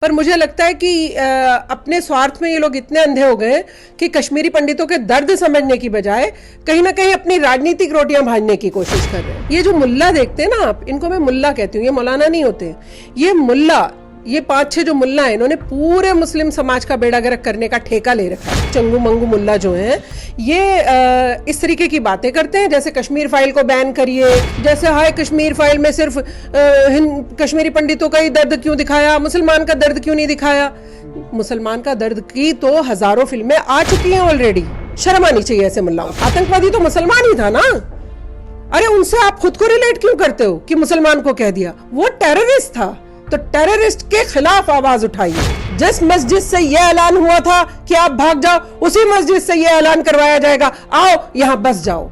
पर मुझे लगता है कि अपने स्वार्थ में ये लोग इतने अंधे हो गए कि कश्मीरी पंडितों के दर्द समझने की बजाय कहीं ना कहीं अपनी राजनीतिक रोटियां भाजने की कोशिश कर रहे हैं। ये जो मुल्ला देखते हैं ना आप, इनको मैं मुल्ला कहती हूँ, ये मौलाना नहीं होते। ये मुल्ला, ये 5-6 जो मुल्ला हैं, इन्होंने पूरे मुस्लिम समाज का बेड़ा गर्क करने का ठेका ले रखा है। चंगू मंगू मुल्ला जो हैं, ये इस तरीके की बातें करते हैं जैसे कश्मीर फाइल को बैन करिए, जैसे हाय कश्मीर फाइल में सिर्फ कश्मीरी पंडितों का ही दर्द क्यों दिखाया, मुसलमान का दर्द क्यों नहीं दिखाया। मुसलमान का दर्द की तो हजारों फिल्में आ चुकी हैं ऑलरेडी। शर्म आनी चाहिए ऐसे मुल्लाओं। आतंकवादी तो मुसलमान ही था ना। अरे उनसे आप खुद को रिलेट क्यों करते हो कि मुसलमान को कह दिया? वो टेररिस्ट था, तो टेररिस्ट के खिलाफ आवाज उठाइए। जिस मस्जिद से यह ऐलान हुआ था कि आप भाग जाओ, उसी मस्जिद से यह ऐलान करवाया जाएगा, आओ यहां बस जाओ।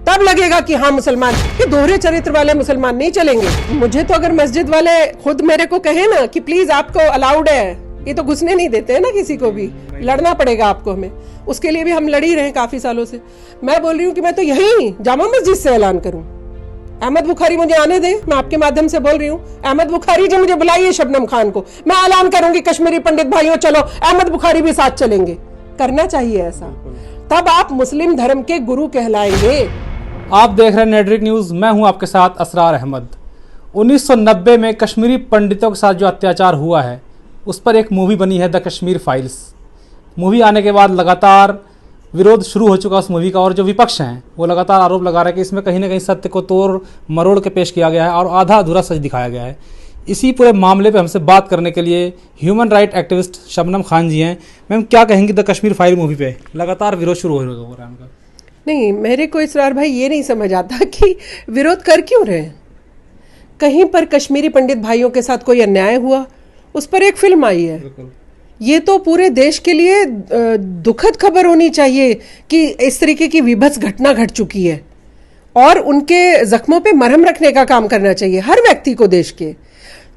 तब लगेगा कि हाँ मुसलमान। ये दोहरे चरित्र वाले मुसलमान नहीं चलेंगे। मुझे तो अगर मस्जिद वाले खुद मेरे को कहे ना कि प्लीज आपको अलाउड है, ये तो घुसने नहीं देते हैं ना किसी को भी। लड़ना पड़ेगा आपको, हमें उसके लिए भी हम लड़ ही रहे हैं काफी सालों से। मैं बोल रही हूँ कि मैं तो यही जामा मस्जिद से ऐलान करूं। अहमद बुखारी मुझे आने दे, मैं आपके माध्यम से बोल रही हूँ। अहमद बुखारी जी मुझे बुलाइए, शबनम खान को, मैं ऐलान करूंगी कश्मीरी पंडित भाइयों चलो, अहमद बुखारी भी साथ चलेंगे। करना चाहिए ऐसा, तब आप मुस्लिम धर्म के गुरु कहलाएंगे। आप देख रहे हैं नेटरिक न्यूज़, मैं हूं आपके साथ असरार अहमद। 1990 में कश्मीरी पंडितों के साथ जो अत्याचार हुआ है उस पर एक मूवी बनी है द कश्मीर फाइल्स। मूवी आने के बाद लगातार विरोध शुरू हो चुका उस मूवी का, और जो विपक्ष हैं वो लगातार आरोप लगा रहे हैं कि इसमें कहीं ना कहीं सत्य को तोड़ मरोड़ के पेश किया गया है और आधा अधूरा सच दिखाया गया है। इसी पूरे मामले पे हमसे बात करने के लिए human right activist Shabnam Khan ji हैं। मैम, क्या कहेंगी द कश्मीर फाइल मूवी पे? लगातार विरोध शुरू हो रहा है उनका। नहीं, मेरे को इसरार भाई ये नहीं समझ आता कि विरोध कर क्यों रहे हैं। कहीं पर कश्मीरी पंडित भाइयों के साथ कोई अन्याय हुआ, उस पर एक फिल्म आई है। ये तो पूरे देश के लिए दुखद खबर होनी चाहिए कि इस तरीके की विभत्स घटना घट चुकी है, और उनके जख्मों पे मरहम रखने का काम करना चाहिए हर व्यक्ति को। देश के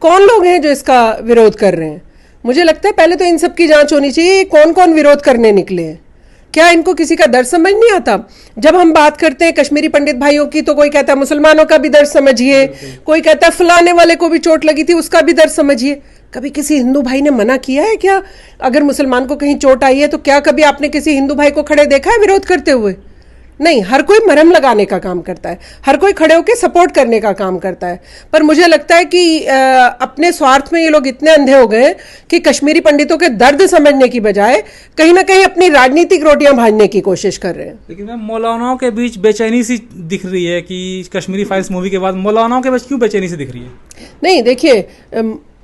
कौन लोग हैं जो इसका विरोध कर रहे हैं? मुझे लगता है पहले तो इन सब की जांच होनी चाहिए, कौन कौन विरोध करने निकले हैं। क्या इनको किसी का दर्द समझ नहीं आता? जब हम बात करते हैं कश्मीरी पंडित भाइयों की, तो कोई कहता है मुसलमानों का भी दर्द समझिए, कोई कहता है फलाने वाले को भी चोट लगी थी उसका भी दर्द समझिए। कभी किसी हिंदू भाई ने मना किया है क्या? अगर मुसलमान को कहीं चोट आई है तो क्या कभी आपने किसी हिंदू भाई को खड़े देखा है विरोध करते हुए? नहीं, हर कोई मरहम लगाने का काम करता है, हर कोई खड़े होकर सपोर्ट करने का काम करता है। पर मुझे लगता है कि अपने स्वार्थ में ये लोग इतने अंधे हो गए कि कश्मीरी पंडितों के दर्द समझने की बजाय कहीं ना कहीं अपनी राजनीतिक रोटियां भाजने की कोशिश कर रहे हैं। लेकिन मैम, मौलानाओं के बीच बेचैनी सी दिख रही है कि कश्मीरी फाइल्स मूवी के बाद मौलानाओं के बीच क्यों बेचैनी सी दिख रही है? नहीं, देखिए,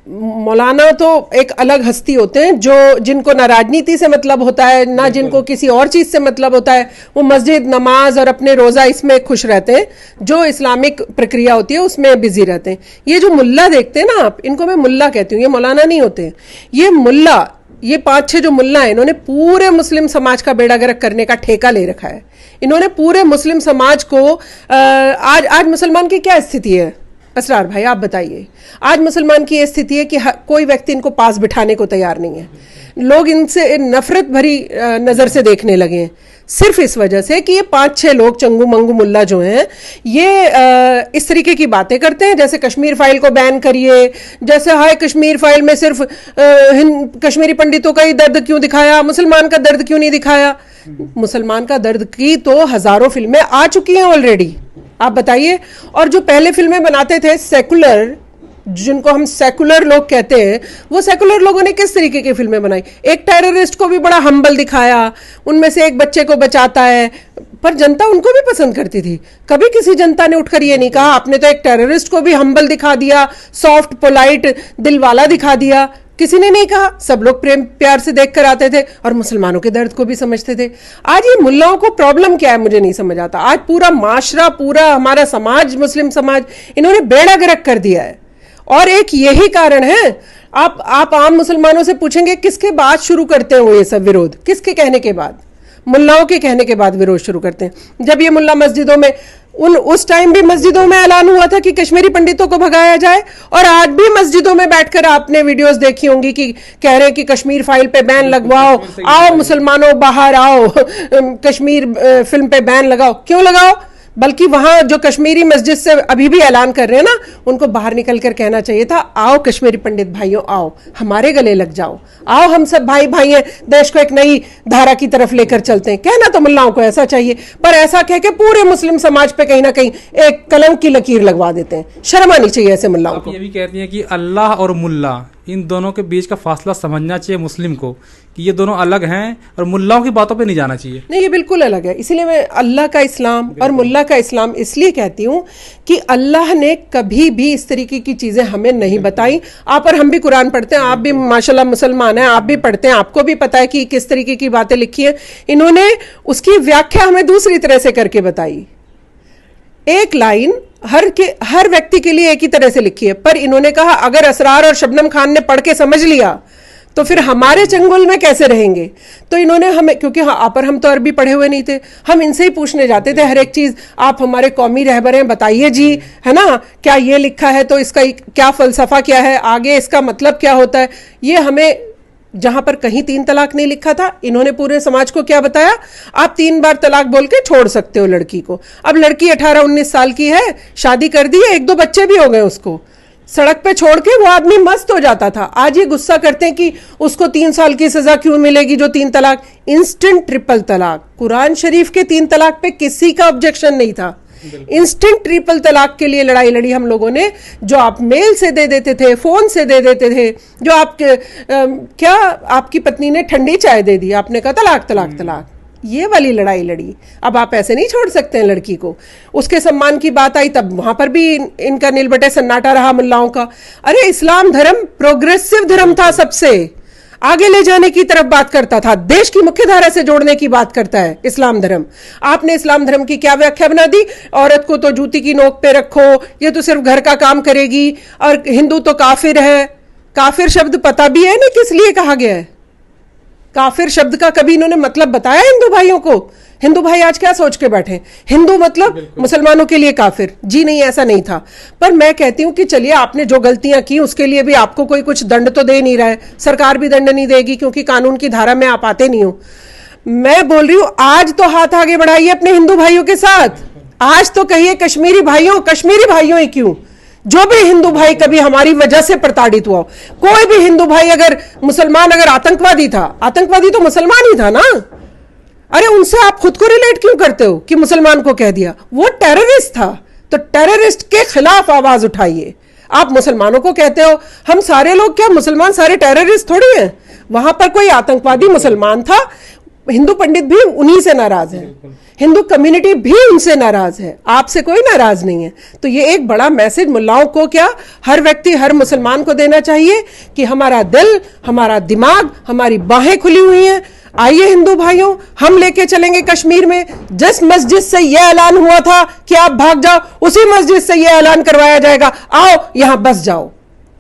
मौलाना तो एक अलग हस्ती होते हैं जो जिनको ना राजनीति से मतलब होता है, ना जिनको किसी और चीज से मतलब होता है। वो मस्जिद, नमाज और अपने रोजा इसमें खुश रहते हैं, जो इस्लामिक प्रक्रिया होती है उसमें बिजी रहते हैं। ये जो मुल्ला देखते हैं ना आप, इनको मैं मुल्ला कहती हूँ, ये मौलाना नहीं होते। ये मुल्ला, ये 5-6 जो मुल्ला हैं, इन्होंने पूरे मुस्लिम समाज का बेड़ा गर्क करने का ठेका ले रखा है। इन्होंने पूरे मुस्लिम समाज को आज मुसलमान की क्या स्थिति है असरार भाई, आप बताइए। आज मुसलमान की ये स्थिति है कि कोई व्यक्ति इनको पास बिठाने को तैयार नहीं है। लोग इनसे नफरत भरी नजर से देखने लगे हैं, सिर्फ इस वजह से कि ये 5-6 लोग चंगू मंगू मुल्ला जो हैं, ये इस तरीके की बातें करते हैं जैसे कश्मीर फाइल को बैन करिए, जैसे हाय कश्मीर फाइल में सिर्फ कश्मीरी पंडितों का ही दर्द क्यों दिखाया, मुसलमान का दर्द क्यों नहीं दिखाया। मुसलमान का दर्द की तो हजारों फिल्में आ चुकी हैं ऑलरेडी, आप बताइए। और जो पहले फिल्में बनाते थे सेकुलर, जिनको हम सेकुलर लोग कहते हैं, वो सेकुलर लोगों ने किस तरीके की फिल्में बनाई? एक टेररिस्ट को भी बड़ा हम्बल दिखाया, उनमें से एक बच्चे को बचाता है, पर जनता उनको भी पसंद करती थी। कभी किसी जनता ने उठकर ये नहीं कहा आपने तो एक टेररिस्ट को भी हम्बल दिखा दिया, सॉफ्ट पोलाइट दिल वाला दिखा दिया। किसी ने नहीं कहा, सब लोग प्रेम प्यार से देख कर आते थे और मुसलमानों के दर्द को भी समझते थे। आज ये मुल्लाओं को प्रॉब्लम क्या है मुझे नहीं समझ आता। आज पूरा माशरा, पूरा हमारा समाज, मुस्लिम समाज, इन्होंने बेड़ा गर्क कर दिया है, और एक यही कारण है। आप आम मुसलमानों से पूछेंगे किसके बाद शुरू करते हो ये सब विरोध? किसके कहने के बाद? मुल्लाओं के कहने के बाद विरोध शुरू करते हैं। जब ये मुल्ला मस्जिदों में, उस टाइम भी मस्जिदों में ऐलान हुआ था कि कश्मीरी पंडितों को भगाया जाए, और आज भी मस्जिदों में बैठकर आपने वीडियोस देखी होंगी कि कह रहे हैं कि कश्मीर फाइल पे बैन लगवाओ, आओ मुसलमानों बाहर आओ, कश्मीर फिल्म पे बैन लगाओ। क्यों लगाओ? बल्कि वहां जो कश्मीरी मस्जिद से अभी भी ऐलान कर रहे हैं ना, उनको बाहर निकल कर कहना चाहिए था, आओ कश्मीरी पंडित भाइयों, आओ हमारे गले लग जाओ, आओ हम सब भाई भाई हैं, देश को एक नई धारा की तरफ लेकर चलते हैं। कहना तो मुल्लाओं को ऐसा चाहिए, पर ऐसा कह के पूरे मुस्लिम समाज पे कहीं ना कहीं एक कलंक की लकीर लगवा देते हैं। शर्म आनी चाहिए ऐसे मुल्लाओं को। ये भी कहती हैं कि अल्लाह और मुल्ला, इन दोनों के बीच का फासला समझना चाहिए मुस्लिम को, कि ये दोनों अलग हैं और मुल्लाओं की बातों पे नहीं जाना चाहिए। नहीं, ये बिल्कुल अलग है। इसीलिए मैं अल्लाह का इस्लाम और मुल्ला का इस्लाम इसलिए कहती हूँ कि अल्लाह ने कभी भी इस तरीके की चीजें हमें नहीं बताई। आप और हम भी कुरान पढ़ते हैं, आप भी माशाल्लाह मुसलमान हैं, आप भी पढ़ते हैं, आपको भी पता है कि किस तरीके की बातें लिखी हैं। इन्होंने उसकी व्याख्या हमें दूसरी तरह से करके बताई। एक लाइन हर व्यक्ति के लिए एक ही तरह से लिखी है, पर इन्होंने कहा अगर असरार और शबनम खान ने पढ़ के समझ लिया तो फिर हमारे चंगुल में कैसे रहेंगे। तो इन्होंने हमें, क्योंकि हाँ पर हम तो अरबी पढ़े हुए नहीं थे, हम इनसे ही पूछने जाते थे हर एक चीज, आप हमारे कौमी रहबर हैं, बताइए जी, है ना, क्या ये लिखा है तो इसका क्या फलसफा क्या है, आगे इसका मतलब क्या होता है। ये हमें, जहां पर कहीं 3 तलाक नहीं लिखा था, इन्होंने पूरे समाज को क्या बताया, आप 3 बार तलाक बोल के छोड़ सकते हो लड़की को। अब लड़की 18-19 साल की है, शादी कर दी है, 1-2 बच्चे भी हो गए, उसको सड़क पे छोड़ के वो आदमी मस्त हो जाता था। आज ये गुस्सा करते हैं कि उसको 3 साल की सजा क्यों मिलेगी जो 3 तलाक, इंस्टेंट ट्रिपल तलाक। कुरान शरीफ के 3 तलाक पे किसी का ऑब्जेक्शन नहीं था, इंस्टेंट ट्रिपल तलाक के लिए लड़ाई लड़ी हम लोगों ने। जो आप मेल से दे देते थे, फोन से दे देते थे, जो आपके क्या आपकी पत्नी ने ठंडी चाय दे दी, आपने कहा तलाक तलाक तलाक, ये वाली लड़ाई लड़ी। अब आप ऐसे नहीं छोड़ सकते हैं लड़की को। उसके सम्मान की बात आई तब वहां पर भी इनका नीलबटे सन्नाटा रहा मुल्लाओं का। अरे इस्लाम धर्म प्रोग्रेसिव धर्म था, सबसे आगे ले जाने की तरफ बात करता था, देश की मुख्य धारा से जोड़ने की बात करता है इस्लाम धर्म। आपने इस्लाम धर्म की क्या व्याख्या बना दी, औरत को तो जूती की नोक पे रखो, ये तो सिर्फ घर का काम करेगी, और हिंदू तो काफिर है। काफिर शब्द पता भी है ना किस लिए कहा गया है? काफिर शब्द का कभी इन्होंने मतलब बताया हिंदू भाइयों को? हिंदू भाई आज क्या सोच के बैठे, हिंदू मतलब मुसलमानों के लिए काफिर? जी नहीं, ऐसा नहीं था। पर मैं कहती हूं कि चलिए आपने जो गलतियां की उसके लिए भी आपको कोई कुछ दंड तो दे नहीं रहा है, सरकार भी दंड नहीं देगी क्योंकि कानून की धारा में आप आते नहीं हो। मैं बोल रही हूं आज तो हाथ आगे बढ़ाइए अपने हिंदू भाइयों के साथ। आज तो कहिए कश्मीरी भाइयों ही क्यों, जो भी हिंदू भाई कभी हमारी वजह से प्रताड़ित हुआ, कोई भी हिंदू भाई अगर मुसलमान अगर आतंकवादी था, आतंकवादी तो मुसलमान ही था ना। अरे उनसे आप खुद को रिलेट क्यों करते हो कि मुसलमान को कह दिया? वो टेररिस्ट था, तो टेररिस्ट के खिलाफ आवाज उठाइए। आप मुसलमानों को कहते हो, हम सारे लोग क्या मुसलमान सारे टेररिस्ट थोड़ी हैं? वहां पर कोई आतंकवादी मुसलमान था, हिंदू पंडित भी उन्हीं से नाराज है, हिंदू कम्युनिटी भी उनसे नाराज है, आपसे कोई नाराज नहीं है। तो ये एक बड़ा मैसेज मुल्लाओं को, क्या हर व्यक्ति हर मुसलमान को देना चाहिए कि हमारा दिल, हमारा दिमाग, हमारी बाहें खुली हुई हैं। आइए हिंदू भाइयों, हम लेके चलेंगे कश्मीर में। जिस मस्जिद से यह ऐलान हुआ था कि आप भाग जाओ, उसी मस्जिद से यह ऐलान करवाया जाएगा, आओ यहां बस जाओ।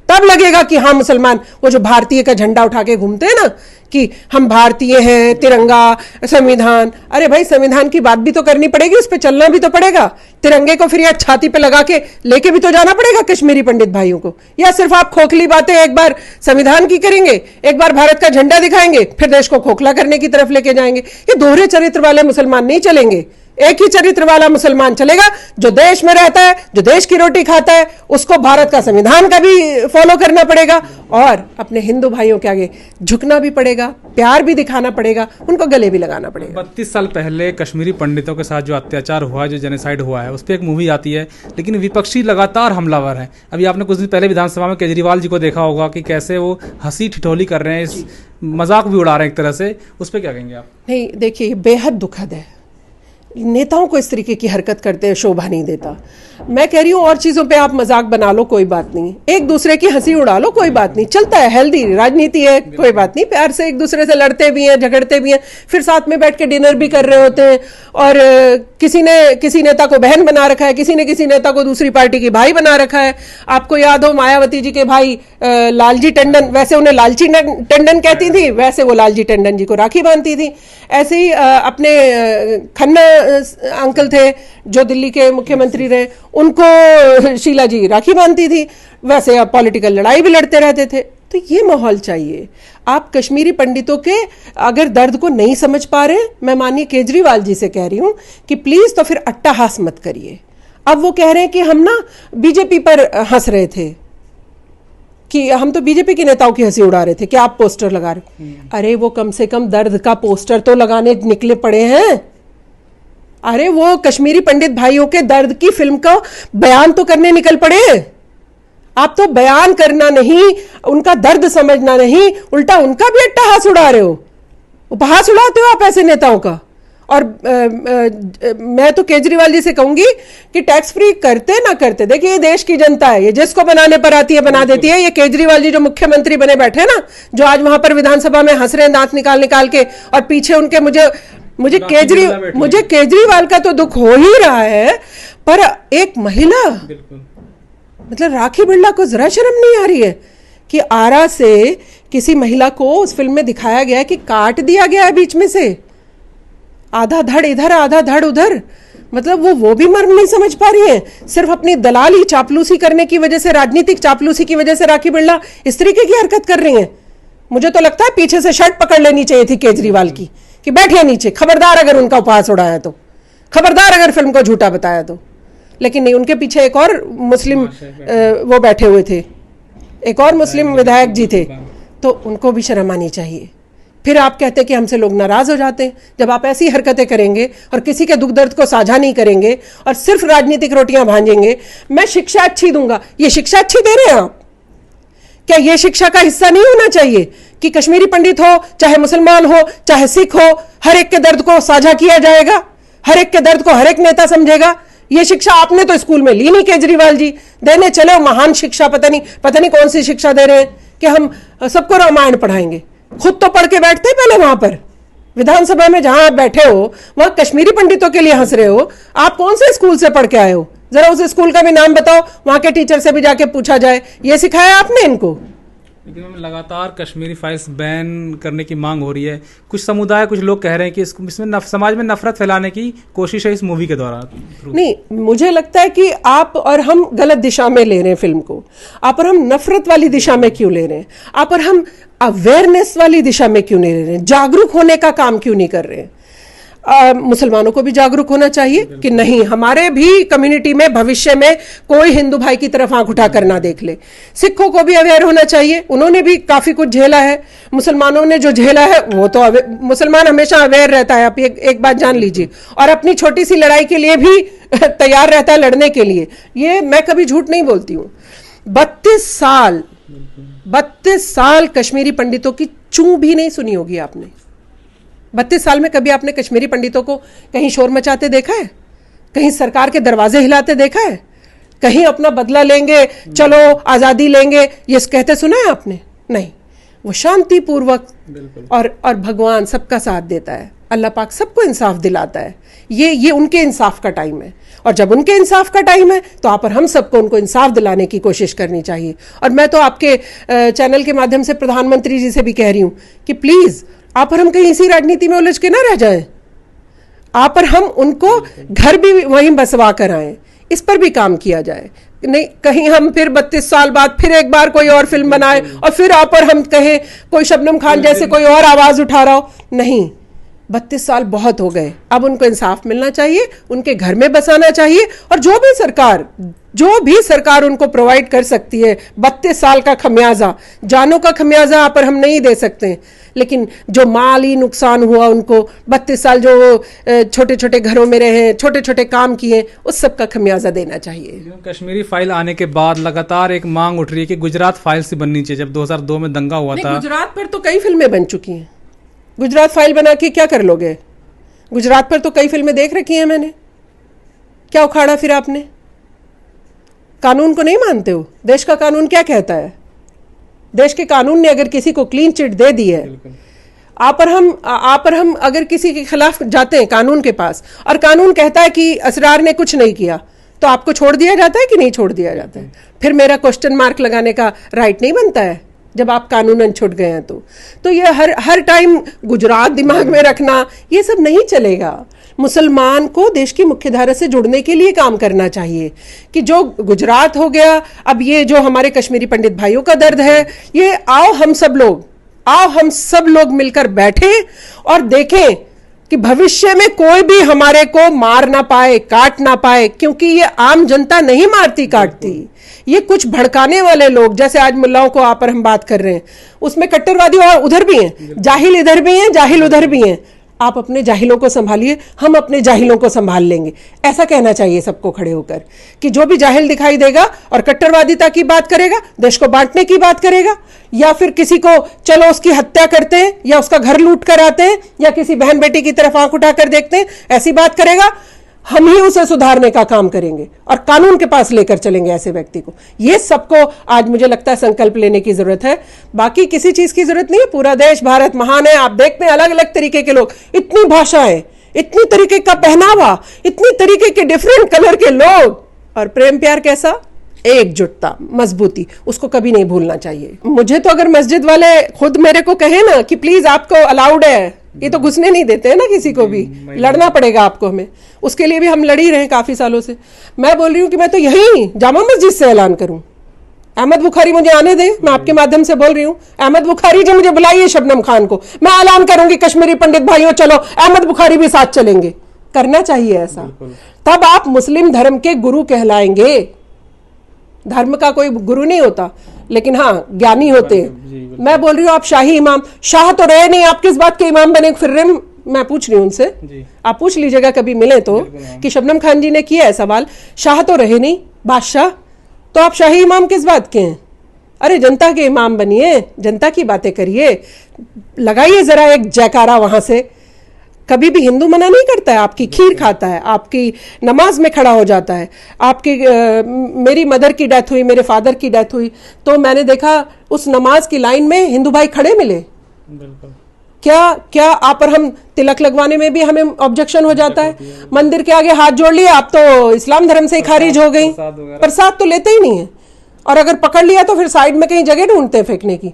तब लगेगा कि हाँ मुसलमान, वो जो भारतीय का झंडा उठा के घूमते हैं ना कि हम भारतीय हैं, तिरंगा, संविधान। अरे भाई संविधान की बात भी तो करनी पड़ेगी, उस पर चलना भी तो पड़ेगा। तिरंगे को फिर या छाती पे लगा के लेके भी तो जाना पड़ेगा कश्मीरी पंडित भाइयों को, या सिर्फ आप खोखली बातें एक बार संविधान की करेंगे, एक बार भारत का झंडा दिखाएंगे, फिर देश को खोखला करने की तरफ लेके जाएंगे। ये दोहरे चरित्र वाले मुसलमान नहीं चलेंगे, एक ही चरित्र वाला मुसलमान चलेगा, जो देश में रहता है, जो देश की रोटी खाता है, उसको भारत का संविधान का भी फॉलो करना पड़ेगा और अपने हिंदू भाइयों के आगे झुकना भी पड़ेगा, प्यार भी दिखाना पड़ेगा, उनको गले भी लगाना पड़ेगा। 32 साल पहले कश्मीरी पंडितों के साथ जो अत्याचार हुआ, जो जेनोसाइड हुआ है, उस पर एक मूवी आती है, लेकिन विपक्षी लगातार हमलावर है। अभी आपने कुछ दिन पहले विधानसभा में केजरीवाल जी को देखा होगा कि कैसे वो हंसी ठिठोली कर रहे हैं, इस मजाक भी उड़ा रहे हैं एक तरह से, उस पर क्या कहेंगे आप? नहीं देखिए, बेहद दुखद है, नेताओं को इस तरीके की हरकत करते हैं, शोभा नहीं देता। मैं कह रही हूं और चीजों पे आप मजाक बना लो, कोई बात नहीं, एक दूसरे की हंसी उड़ा लो, कोई बात नहीं, चलता है, हेल्दी राजनीति है, कोई बात नहीं, प्यार से एक दूसरे से लड़ते भी हैं, झगड़ते भी हैं, फिर साथ में बैठ के डिनर भी कर रहे होते हैं। और किसी ने किसी नेता को बहन बना रखा है, किसी ने किसी नेता को दूसरी पार्टी की भाई बना रखा है। आपको याद हो मायावती जी के भाई लालजी टंडन, वैसे उन्हें लालची टंडन कहती थी, वैसे वो लालजी टंडन जी को राखी बांधती थी। ऐसे ही अपने खन्ना अंकल थे जो दिल्ली के मुख्यमंत्री रहे, उनको शीला जी राखी बांधती थी, वैसे अब पॉलिटिकल लड़ाई भी लड़ते रहते थे। तो ये माहौल चाहिए। आप कश्मीरी पंडितों के अगर दर्द को नहीं समझ पा रहे हैं, मैं माननीय केजरीवाल जी से कह रही हूं कि प्लीज तो फिर अट्टाहास मत करिए। अब वो कह रहे हैं कि हम ना बीजेपी पर हंस रहे थे, कि हम तो बीजेपी के नेताओं की हंसी उड़ा रहे थे कि आप पोस्टर लगा रहे। अरे वो कम से कम दर्द का पोस्टर तो लगाने निकले पड़े हैं। अरे वो कश्मीरी पंडित भाइयों के दर्द की फिल्म का बयान तो करने निकल पड़े हैं। आप तो बयान करना नहीं, उनका दर्द समझना नहीं, उल्टा उनका भी अट्टहास उड़ा रहे हो, उपहास उड़ाते हो आप ऐसे नेताओं का। और मैं तो केजरीवाल जी से कहूंगी कि टैक्स फ्री करते ना करते, देखिए ये देश की जनता है, ये जिसको बनाने पर आती है बना देती है। ये केजरीवाल जी जो मुख्यमंत्री बने बैठे ना, जो आज वहां पर विधानसभा में हंस रहे हैं दांत निकाल निकाल के, और पीछे उनके मुझे केजरीवाल का तो दुख हो ही रहा है, पर एक महिला, मतलब राखी बिरला को जरा शर्म नहीं आ रही है कि आरा से किसी महिला को उस फिल्म में दिखाया गया है कि काट दिया गया है बीच में से, आधा धड़ इधर आधा धड़ उधर। मतलब वो भी मर्म नहीं समझ पा रही है। सिर्फ अपनी दलाली चापलूसी करने की वजह से, राजनीतिक चापलूसी की वजह से राखी बिरला इस तरीके की हरकत कर रही है। मुझे तो लगता है पीछे से शर्ट पकड़ लेनी चाहिए थी केजरीवाल की कि बैठिए नीचे, खबरदार अगर उनका उपहास उड़ाया तो, खबरदार अगर फिल्म को झूठा बताया तो। लेकिन नहीं, उनके पीछे एक और मुस्लिम वो बैठे हुए थे, एक और मुस्लिम विधायक जी थे, तो उनको भी शर्म आनी चाहिए। फिर आप कहते हैं कि हमसे लोग नाराज हो जाते हैं। जब आप ऐसी हरकतें करेंगे और किसी के दुख दर्द को साझा नहीं करेंगे और सिर्फ राजनीतिक रोटियां भांजेंगे, मैं शिक्षा अच्छी दूंगा, ये शिक्षा अच्छी दे रहे हैं आप? क्या ये शिक्षा का हिस्सा नहीं होना चाहिए कि कश्मीरी पंडित हो, चाहे मुसलमान हो, चाहे सिख हो, हर एक के दर्द को साझा किया जाएगा, हर एक के दर्द को हर एक नेता समझेगा? ये शिक्षा आपने तो स्कूल में ली नहीं, केजरीवाल जी देने चले महान शिक्षा, पता नहीं कौन सी शिक्षा दे रहे हैं कि हम सबको रामायण पढ़ाएंगे। खुद तो पढ़ के बैठते पहले वहां पर विधानसभा में, जहां आप बैठे हो वहां कश्मीरी पंडितों के लिए हंस रहे हो। आप कौन से स्कूल से पढ़ के आए हो? जरा उस स्कूल का भी नाम बताओ, वहां के टीचर से भी जाके पूछा जाए, ये सिखाया आपने इनको? लेकिन लगातार कश्मीरी फाइल्स बैन करने की मांग हो रही है। कुछ समुदाय, कुछ लोग कह रहे हैं कि इसमें समाज में नफरत फैलाने की कोशिश है इस मूवी के द्वारा। नहीं, मुझे लगता है कि आप और हम गलत दिशा में ले रहे हैं फिल्म को। आप और हम नफरत वाली दिशा में क्यों ले रहे हैं? आप और हम अवेयरनेस वाली दिशा में क्यों नहीं ले रहे हैं? जागरूक होने का काम क्यों नहीं कर रहे हैं? मुसलमानों को भी जागरूक होना चाहिए कि नहीं, हमारे भी कम्युनिटी में भविष्य में कोई हिंदू भाई की तरफ आंख उठा कर ना देख ले। सिखों को भी अवेयर होना चाहिए, उन्होंने भी काफी कुछ झेला है। मुसलमानों ने जो झेला है वो तो मुसलमान हमेशा अवेयर रहता है, आप एक बात जान लीजिए, और अपनी छोटी सी लड़ाई के लिए भी तैयार रहता है लड़ने के लिए। ये मैं कभी झूठ नहीं बोलती हूँ। 32 साल कश्मीरी पंडितों की चूं भी नहीं सुनी होगी आपने। 32 साल में कभी आपने कश्मीरी पंडितों को कहीं शोर मचाते देखा है? कहीं सरकार के दरवाजे हिलाते देखा है? कहीं अपना बदला लेंगे, चलो आजादी लेंगे, ये कहते सुना है आपने? नहीं, वो शांतिपूर्वक, और भगवान सबका साथ देता है, अल्लाह पाक सबको इंसाफ दिलाता है। ये उनके इंसाफ का टाइम है, और जब उनके इंसाफ का टाइम है तो आप और हम सबको उनको इंसाफ दिलाने की कोशिश करनी चाहिए। और मैं तो आपके चैनल के माध्यम से प्रधानमंत्री जी से भी कह रही हूं कि प्लीज आप और हम कहीं इसी राजनीति में उलझ के ना रह जाएं। आप और हम उनको घर भी वहीं बसवा कर आए, इस पर भी काम किया जाए। नहीं कहीं हम फिर 32 साल बाद फिर एक बार कोई और फिल्म बनाए और फिर आप और हम कहें कोई शबनम खान जैसे कोई और आवाज उठा रहा हो। नहीं, 32 साल बहुत हो गए, अब उनको इंसाफ मिलना चाहिए, उनके घर में बसाना चाहिए, और जो भी सरकार उनको प्रोवाइड कर सकती है 32 साल का खमियाजा, जानों का खमियाजा आप और हम नहीं दे सकते, लेकिन जो माली नुकसान हुआ उनको, 32 साल जो छोटे छोटे घरों में रहे, छोटे छोटे काम किए, उस सब का खमियाजा देना चाहिए। कश्मीरी फाइल आने के बाद लगातार एक मांग उठ रही है कि गुजरात फाइल से बननी चाहिए। जब 2002 में दंगा हुआ था, गुजरात पर तो कई फिल्में बन चुकी हैं। गुजरात फाइल बना के क्या कर लोगे? गुजरात पर तो कई फिल्में देख रखी हैं मैंने। क्या उखाड़ा फिर आपने? कानून को नहीं मानते हो? देश का कानून क्या कहता है? देश के कानून ने अगर किसी को क्लीन चिट दे दी है, आप और हम अगर किसी के खिलाफ जाते हैं कानून के पास और कानून कहता है कि असरार ने कुछ नहीं किया, तो आपको छोड़ दिया जाता है कि नहीं छोड़ दिया जाता है? फिर मेरा क्वेश्चन मार्क लगाने का राइट नहीं बनता है जब आप कानूनन छुट गए हैं? तो ये हर टाइम गुजरात दिमाग में रखना, ये सब नहीं चलेगा। मुसलमान को देश की मुख्यधारा से जुड़ने के लिए काम करना चाहिए। कि जो गुजरात हो गया, अब ये जो हमारे कश्मीरी पंडित भाइयों का दर्द है, ये आओ हम सब लोग मिलकर बैठे और देखें कि भविष्य में कोई भी हमारे को मार ना पाए, काट ना पाए, क्योंकि ये आम जनता नहीं मारती काटती, ये कुछ भड़काने वाले लोग, जैसे आज मुल्लाओं को आप और हम बात कर रहे हैं, उसमें कट्टरवादी और उधर भी हैं, जाहिल इधर भी हैं, जाहिल उधर भी हैं। आप अपने जाहिलों को संभालिए, हम अपने जाहिलों को संभाल लेंगे, ऐसा कहना चाहिए सबको खड़े होकर। कि जो भी जाहिल दिखाई देगा और कट्टरवादिता की बात करेगा, देश को बांटने की बात करेगा, या फिर किसी को चलो उसकी हत्या करते हैं या उसका घर लूट कर आते हैं या किसी बहन बेटी की तरफ आंख उठाकर देखते हैं, ऐसी बात करेगा, हम ही उसे सुधारने का काम करेंगे और कानून के पास लेकर चलेंगे ऐसे व्यक्ति को। ये सबको आज मुझे लगता है संकल्प लेने की जरूरत है। बाकी किसी चीज की जरूरत नहीं है। पूरा देश, भारत महान है। आप देखते हैं अलग अलग तरीके के लोग, इतनी भाषाएं, इतनी तरीके का पहनावा, इतनी तरीके के डिफरेंट कलर के लोग, और प्रेम प्यार कैसा, एकजुटता, मजबूती, उसको कभी नहीं भूलना चाहिए। मुझे तो अगर मस्जिद वाले खुद मेरे को कहे ना कि प्लीज आपको अलाउड है, ये तो घुसने नहीं देते हैं ना किसी को भी, लड़ना पड़ेगा आपको, हमें उसके लिए भी हम लड़ ही रहे हैं काफी सालों से। मैं बोल रही हूँ कि मैं तो यही जामा मस्जिद से ऐलान करूं, अहमद बुखारी मुझे आने दें, मैं आपके माध्यम से बोल रही हूँ, अहमद बुखारी जी मुझे बुलाइए शबनम खान को, मैं ऐलान करूंगी कश्मीरी पंडित भाइयों चलो अहमद बुखारी भी साथ चलेंगे। करना चाहिए ऐसा, तब आप मुस्लिम धर्म के गुरु कहलाएंगे। धर्म का कोई गुरु नहीं होता, लेकिन हाँ ज्ञानी होते हैं। मैं बोल रही हूँ आप शाही इमाम, शाह तो रहे नहीं, आप किस बात के इमाम बने फिर रहे? मैं पूछ रही हूँ उनसे, आप पूछ लीजिएगा कभी मिले तो कि शबनम खान जी ने किया है सवाल, शाह तो रहे नहीं, बादशाह, तो आप शाही इमाम किस बात के हैं? अरे जनता के इमाम बनिए, जनता की बातें करिए, लगाइए जरा एक जयकारा वहां से। कभी भी हिंदू मना नहीं करता है, आपकी खीर खाता है, आपकी नमाज में खड़ा हो जाता है। आपकी मेरी मदर की डेथ हुई, मेरे फादर की डेथ हुई, तो मैंने देखा उस नमाज की लाइन में हिंदू भाई खड़े मिले। क्या आप और हम तिलक लगवाने में भी हमें ऑब्जेक्शन हो जाता है? मंदिर के आगे हाथ जोड़ लिए, आप तो इस्लाम धर्म से ही खारिज हो गई, प्रसाद तो लेते ही नहीं है, और अगर पकड़ लिया तो फिर साइड में कहीं जगह ढूंढते हैं फेंकने की।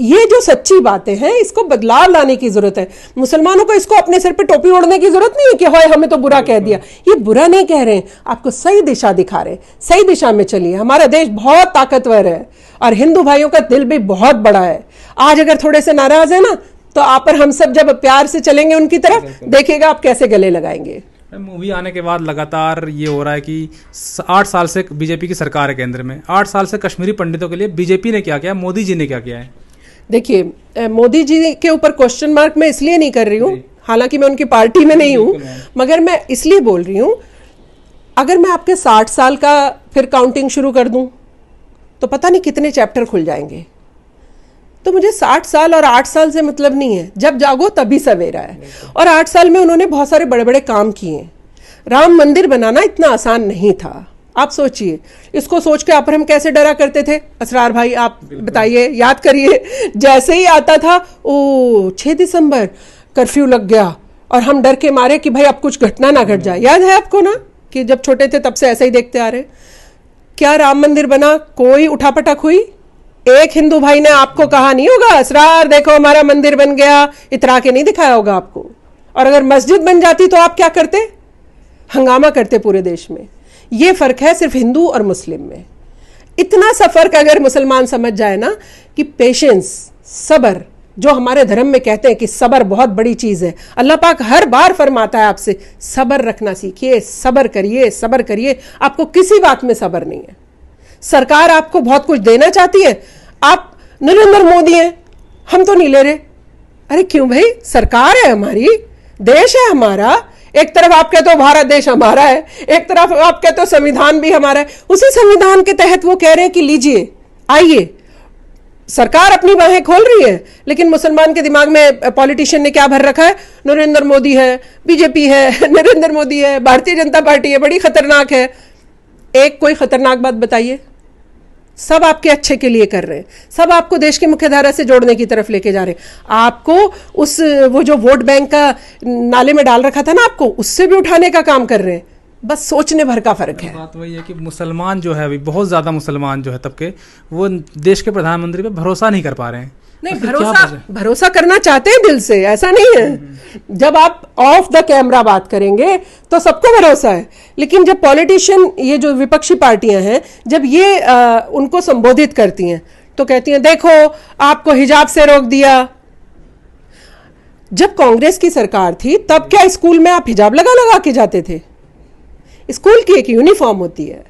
ये जो सच्ची बातें हैं, इसको बदलाव लाने की जरूरत है। मुसलमानों को इसको अपने सिर पे टोपी ओढ़ने की जरूरत नहीं है कि हाय हमें तो बुरा कह दिया। ये बुरा नहीं कह रहे हैं, आपको सही दिशा दिखा रहे हैं, सही दिशा में चलिए। हमारा देश बहुत ताकतवर है और हिंदू भाइयों का दिल भी बहुत बड़ा है। आज अगर थोड़े से नाराज है ना, तो आप और हम सब जब प्यार से चलेंगे उनकी तरफ, देखिएगा आप कैसे गले लगाएंगे। मूवी आने के बाद लगातार ये हो रहा है कि 8 साल से बीजेपी की सरकार है केंद्र में, 8 साल से कश्मीरी पंडितों के लिए बीजेपी ने क्या किया, मोदी जी ने क्या किया है? देखिए, मोदी जी के ऊपर क्वेश्चन मार्क मैं इसलिए नहीं कर रही हूँ, हालांकि मैं उनकी पार्टी में नहीं हूँ, मगर मैं इसलिए बोल रही हूँ, अगर मैं आपके 60 साल का फिर काउंटिंग शुरू कर दूं तो पता नहीं कितने चैप्टर खुल जाएंगे। तो मुझे 60 साल और 8 साल से मतलब नहीं है, जब जागो तभी सवेरा है। और 8 साल में उन्होंने बहुत सारे बड़े बड़े काम किए। राम मंदिर बनाना इतना आसान नहीं था, आप सोचिए। इसको सोच के आप हम कैसे डरा करते थे, असरार भाई आप बताइए, याद करिए। जैसे ही आता था, ओ 6 दिसंबर कर्फ्यू लग गया और हम डर के मारे कि भाई अब कुछ घटना ना घट जाए। याद है आपको ना कि जब छोटे थे तब से ऐसा ही देखते आ रहे। क्या राम मंदिर बना, कोई उठापटक हुई? एक हिंदू भाई ने आपको कहा नहीं होगा असरार देखो हमारा मंदिर बन गया, इतरा के नहीं दिखाया होगा आपको। और अगर मस्जिद बन जाती तो आप क्या करते? हंगामा करते पूरे देश में। ये फर्क है सिर्फ हिंदू और मुस्लिम में। इतना सा फर्क अगर मुसलमान समझ जाए ना कि पेशेंस, सबर, जो हमारे धर्म में कहते हैं कि सबर बहुत बड़ी चीज है। अल्लाह पाक हर बार फरमाता है आपसे सबर रखना सीखिए, सबर करिए, सबर करिए। आपको किसी बात में सबर नहीं है। सरकार आपको बहुत कुछ देना चाहती है, आप नरेंद्र मोदी हैं, हम तो नहीं ले रहे। अरे क्यों भाई, सरकार है हमारी, देश है हमारा। एक तरफ आप कहते हो भारत देश हमारा है, एक तरफ आप कहते हो संविधान भी हमारा है। उसी संविधान के तहत वो कह रहे हैं कि लीजिए, आइए। सरकार अपनी बाहें खोल रही है, लेकिन मुसलमान के दिमाग में पॉलिटिशियन ने क्या भर रखा है? नरेंद्र मोदी है, बीजेपी है, नरेंद्र मोदी है, भारतीय जनता पार्टी है, बड़ी खतरनाक है। एक कोई खतरनाक बात बताइए। सब आपके अच्छे के लिए कर रहे हैं, सब आपको देश की मुख्यधारा से जोड़ने की तरफ लेके जा रहे हैं। आपको उस वो जो वोट बैंक का नाले में डाल रखा था ना, आपको उससे भी उठाने का काम कर रहे हैं। बस सोचने भर का फर्क है। बात वही है कि मुसलमान जो है अभी बहुत ज़्यादा मुसलमान जो है तबके, वो देश के प्रधानमंत्री पे भरोसा नहीं कर पा रहे हैं। नहीं, भरोसा करना चाहते हैं दिल से, ऐसा नहीं है। जब आप ऑफ द कैमरा बात करेंगे तो सबको भरोसा है, लेकिन जब पॉलिटिशियन, ये जो विपक्षी पार्टियां हैं, जब ये उनको संबोधित करती हैं तो कहती हैं देखो आपको हिजाब से रोक दिया। जब कांग्रेस की सरकार थी तब क्या स्कूल में आप हिजाब लगा लगा के जाते थे? स्कूल की एक यूनिफॉर्म होती है।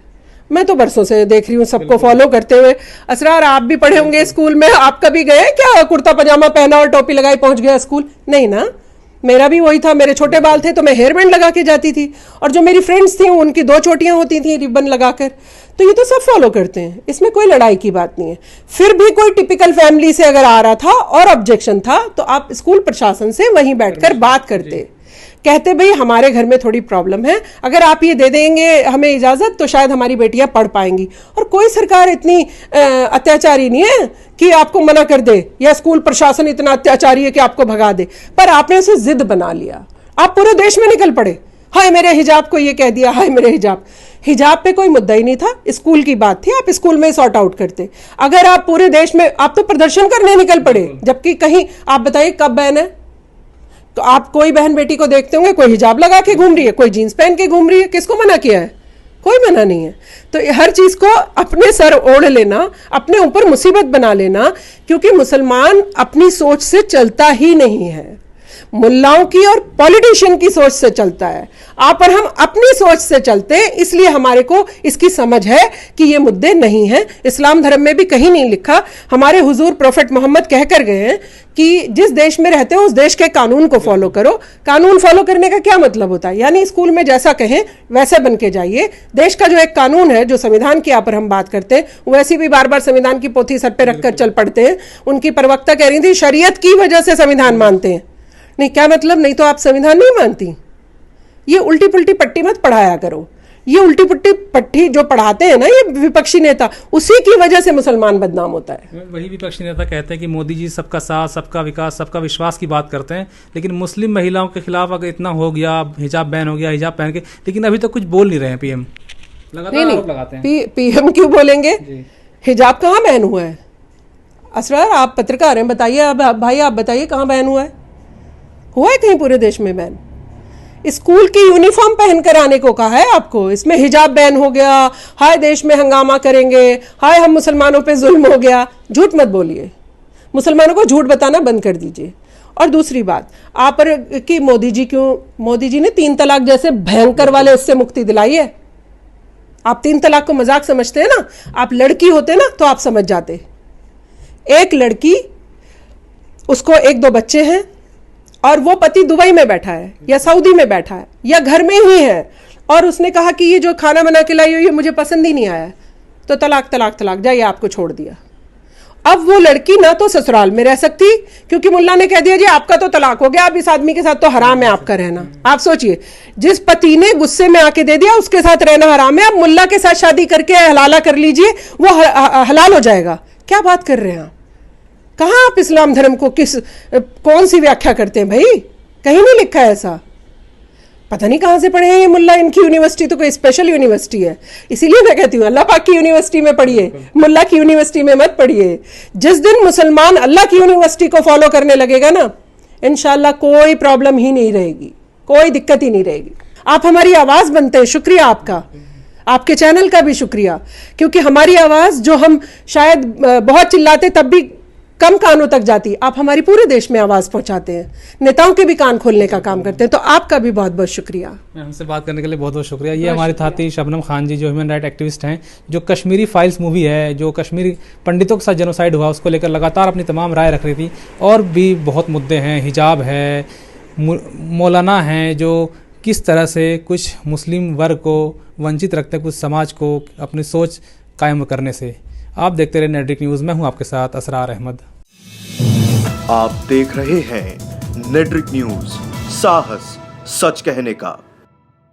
मैं तो बरसों से देख रही हूँ सबको फॉलो करते हुए। असरार, आप भी पढ़े होंगे स्कूल में, आप कभी गए क्या कुर्ता पजामा पहना और टोपी लगाई पहुंच गया स्कूल? नहीं ना, मेरा भी वही था। मेरे छोटे बाल थे तो मैं हेयर बैंड लगा के जाती थी, और जो मेरी फ्रेंड्स थी उनकी 2 चोटियां होती थी रिबन लगाकर। तो ये तो सब फॉलो करते हैं, इसमें कोई लड़ाई की बात नहीं है। फिर भी कोई टिपिकल फैमिली से अगर आ रहा था और ऑब्जेक्शन था तो आप स्कूल प्रशासन से वहीं बैठकर बात करते, कहते भाई हमारे घर में थोड़ी प्रॉब्लम है, अगर आप ये दे देंगे हमें इजाजत तो शायद हमारी बेटियां पढ़ पाएंगी। और कोई सरकार इतनी अत्याचारी नहीं है कि आपको मना कर दे, या स्कूल प्रशासन इतना अत्याचारी है कि आपको भगा दे, पर आपने उसे जिद बना लिया। आप पूरे देश में निकल पड़े, हाय मेरे हिजाब को ये कह दिया, हाय मेरे हिजाब। हिजाब पे कोई मुद्दा ही नहीं था, स्कूल की बात थी, आप स्कूल में सॉर्ट आउट करते। अगर आप पूरे देश में, आप तो प्रदर्शन करने निकल पड़े, जबकि कहीं आप बताइए कब बैन है? तो आप कोई बहन बेटी को देखते होंगे कोई हिजाब लगा के घूम रही है, कोई जींस पहन के घूम रही है, किसको मना किया है? कोई मना नहीं है। तो हर चीज को अपने सर ओढ़ लेना, अपने ऊपर मुसीबत बना लेना, क्योंकि मुसलमान अपनी सोच से चलता ही नहीं है, मुल्लाओं की और पॉलिटिशियन की सोच से चलता है। आप और हम अपनी सोच से चलते हैं, इसलिए हमारे को इसकी समझ है कि ये मुद्दे नहीं हैं। इस्लाम धर्म में भी कहीं नहीं लिखा। हमारे हुजूर प्रोफेट मोहम्मद कह कर गए हैं कि जिस देश में रहते हो उस देश के कानून को फॉलो करो। कानून फॉलो करने का क्या मतलब होता है? यानी स्कूल में जैसा कहें वैसे बन के जाइए। देश का जो एक कानून है, जो संविधान की यहाँ पर हम बात करते हैं, वैसे भी बार बार संविधान की पोथी सर पे रखकर चल पड़ते हैं। उनकी प्रवक्ता कह रही थी शरीयत की वजह से संविधान मानते हैं। नहीं, क्या मतलब? नहीं तो आप संविधान नहीं मानती? ये उल्टी पुल्टी पट्टी मत पढ़ाया करो। ये उल्टी पुल्टी पट्टी जो पढ़ाते हैं ना ये विपक्षी नेता, उसी की वजह से मुसलमान बदनाम होता है। वही विपक्षी नेता कहते हैं कि मोदी जी सबका साथ, सबका विकास, सबका विश्वास की बात करते हैं, लेकिन मुस्लिम महिलाओं के खिलाफ अगर इतना हो गया, हिजाब बैन हो गया, हिजाब पहन के, लेकिन अभी तक कुछ बोल नहीं रहे हैं पीएम। लगातार आरोप लगाते हैं। पीएम क्यों बोलेंगे? हिजाब कहाँ बैन हुआ है? असरार, आप पत्रकार हैं, बताइए भाई, आप बताइए कहाँ बैन हुआ है? हुआ है कहीं पूरे देश में बैन? स्कूल की यूनिफॉर्म पहनकर आने को कहा है आपको, इसमें हिजाब बैन हो गया, हाय देश में हंगामा करेंगे, हाय हम मुसलमानों पे जुल्म हो गया। झूठ मत बोलिए, मुसलमानों को झूठ बताना बंद कर दीजिए। और दूसरी बात, आप पर कि मोदी जी ने 3 तलाक जैसे भयंकर वाले उससे मुक्ति दिलाई है। आप 3 तलाक को मजाक समझते हैं ना, आप लड़की होते ना तो आप समझ जाते। एक लड़की, उसको 1-2 बच्चे हैं और वो पति दुबई में बैठा है या सऊदी में बैठा है या घर में ही है, और उसने कहा कि ये जो खाना बना के लाई हो ये मुझे पसंद ही नहीं आया, तो तलाक तलाक तलाक, जाइए आपको छोड़ दिया। अब वो लड़की ना तो ससुराल में रह सकती, क्योंकि मुल्ला ने कह दिया जी आपका तो तलाक हो गया, अब इस आदमी के साथ तो हराम है आपका रहना। आप सोचिए, जिस पति ने गुस्से में आके दे दिया उसके साथ रहना हराम है, अब मुल्ला के साथ शादी करके हलाला कर लीजिए, वो हलाल हो जाएगा। क्या बात कर रहे हैं आप? कहाँ आप इस्लाम धर्म को कौन सी व्याख्या करते हैं भाई? कहीं नहीं लिखा है ऐसा। पता नहीं कहाँ से पढ़े हैं ये मुल्ला। इनकी यूनिवर्सिटी तो कोई स्पेशल यूनिवर्सिटी है, इसीलिए मैं कहती हूँ अल्लाह पाक की यूनिवर्सिटी में पढ़िए, मुल्ला की यूनिवर्सिटी में मत पढ़िए। जिस दिन मुसलमान अल्लाह की यूनिवर्सिटी को फॉलो करने लगेगा ना, इंशाल्लाह कोई प्रॉब्लम ही नहीं रहेगी, कोई दिक्कत ही नहीं रहेगी। आप हमारी आवाज बनते हैं, शुक्रिया आपका, आपके चैनल का भी शुक्रिया, क्योंकि हमारी आवाज जो हम शायद बहुत चिल्लाते तब भी कम कानों तक जाती, आप हमारी पूरे देश में आवाज पहुंचाते हैं, नेताओं के भी कान खोलने का काम करते हैं। तो आपका भी बहुत बहुत शुक्रिया। हमसे बात करने के लिए बहुत बहुत शुक्रिया। ये हमारी साथी शबनम खान जी, जो ह्यूमन राइट एक्टिविस्ट हैं, जो कश्मीरी फाइल्स मूवी है, जो कश्मीरी पंडितों के साथ जेनोसाइड हुआ, उसको लेकर लगातार अपनी तमाम राय रख रही थी। और भी बहुत मुद्दे हैं, हिजाब है, मौलाना हैं जो किस तरह से कुछ मुस्लिम वर्ग को वंचित रखते हैं, कुछ समाज को अपनी सोच कायम करने से। आप देखते रहे नेटरिक न्यूज़, मैं हूं आपके साथ असरार अहमद। आप देख रहे हैं नेटरिक न्यूज़, साहस सच कहने का।